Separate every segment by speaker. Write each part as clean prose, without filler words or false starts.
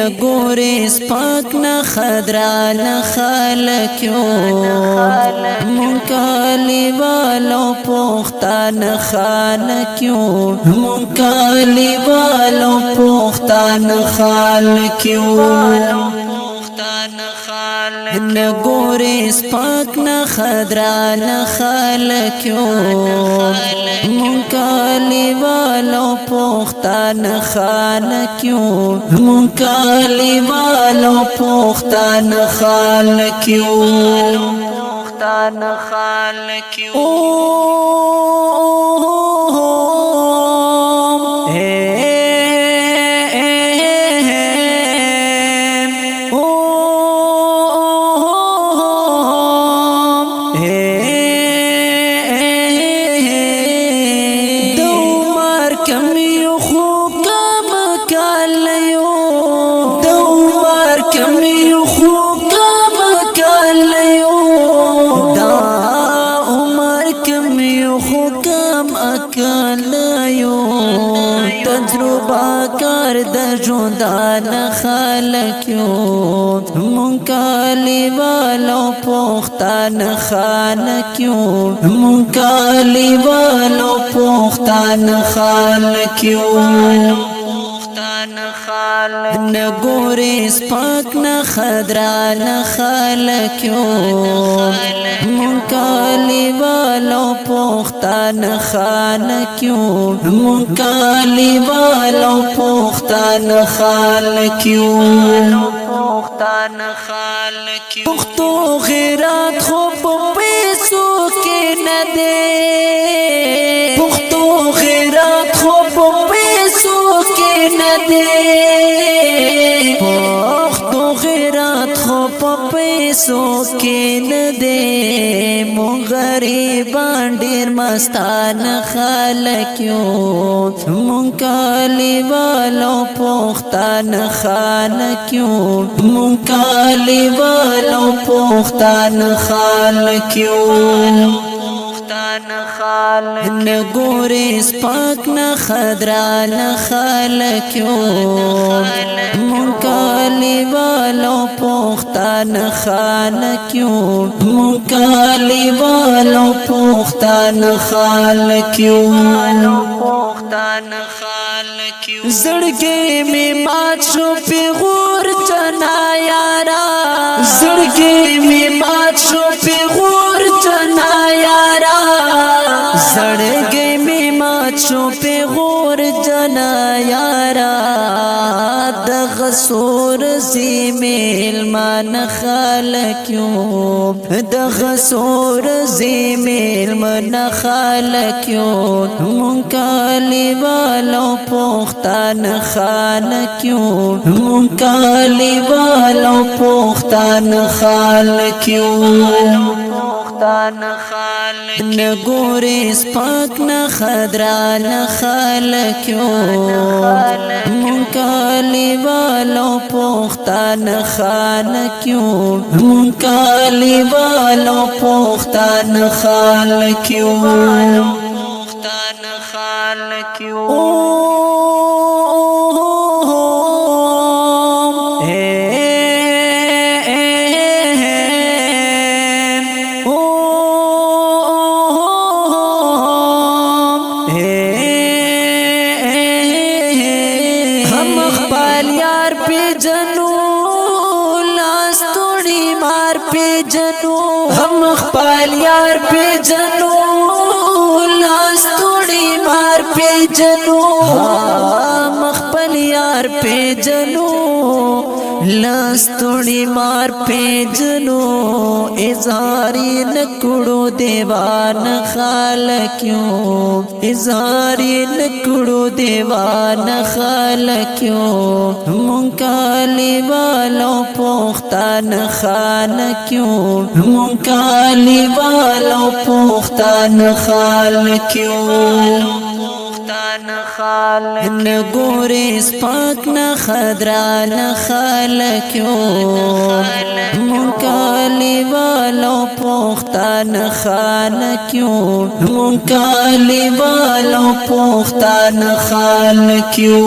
Speaker 1: نګوري سپک نه خضرا خلک یو مونږ کلیوالو پښتانه خلک یو مونږ کلیوالو پښتانه خلک یو نګوري سپک نه خضرا خلک یو مونږ کلیوالو پښتانه خلک یو مونږ کلیوالو پښتانه خلک یو تجربه کار د ژوندان خلک یو مونږ کلیوالو پښتانه خلک یو مونږ کلیوالو پښتانه خلک یو نګوري سپک نه خضرا خلک یو مونږ کلیوالو پښتانه خلک یو مونږ کلیوالو پښتانه خلک یو پښتو غیرت خو په پیسو کې نه دی پښتو غیرت خو په پیسو کې نه دی پښتو غیرت خو په پیسو کې نه دی مونږ غریبان ډېر مستانه خلک یو مونږ کلیوالو پښتانه خلک یو مونږ کلیوالو پښتانه خلک یو نګوري سپک نه خضرا خلک یو مونږ کلیوالو پښتانه خلک یو مونږ کلیوالو پښتانه خلک یو زړګي مې مات شو پیغور جنا یارا زړګي مې مات شو پیغور جنا یارا زړګي مې مات شو پیغور جنا یارا د غسور زیمیل من خلک یو د غسور زیمیل من خلک یو مونږ کلیوالو پښتانه خلک یو مونږ کلیوالو پښتانه خلک یو نګوري سپک نه خضرا خلک یو مونږ کلیوالو پښتانه خلک یو مونږ کلیوالو پښتانه خلک یو हम खपाल यार पे जनो लास थोड़ी मार पे जनो हम खपाल यार पे जनो लास थोड़ी मार पे जनो इज़हारी नकुड़ो देवान खालक्यों इज़हारी नकुड़ो देवान खालक्यों मुंकाली वालों पुख्तान खालक्यों मुंकाली वालों पुख्तान खालक्यों نګورې سپک نه خدران خلک یو مونږ کلیوالو پښتانه خلک یو مونږ کلیوالو پښتانه خلک یو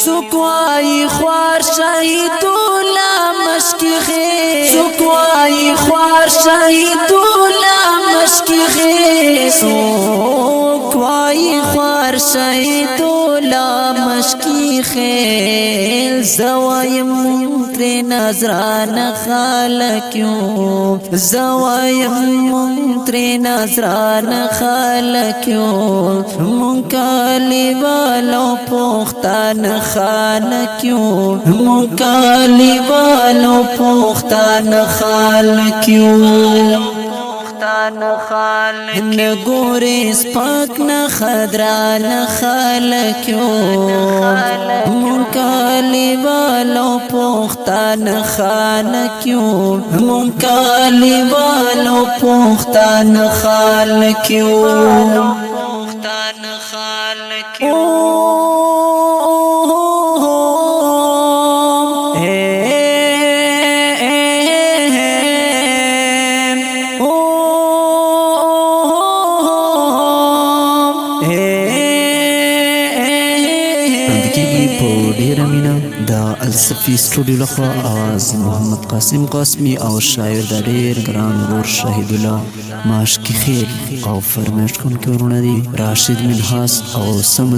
Speaker 1: څوک وایي خوار شهیدوله مشکې خیر څوک وایي خوار شهیدوله مشکې خیر څوک وایي خوار شهیدوله مشکې خیر زه وایم مونږ ترې نظرانه خلک یو زه وایم مونږ ترې نظرانه خلک یو مونږ کلیوالو پښتانه خلک یو مونږ کلیوالو پښتانه خلک یو نګورې سپک نه خدران خلک یو مونږ کلیوالو پښتانه خلک یو مونږ کلیوالو پښتانه خلک یو
Speaker 2: دا الصفی سټوډیو لخوا आवाज محمد قاسم قاسمی او شاعر د ډیر ګران ور شهید الله ماشکی خیر او فرمایش کوونکی ورونه دي راشد منحاس او سم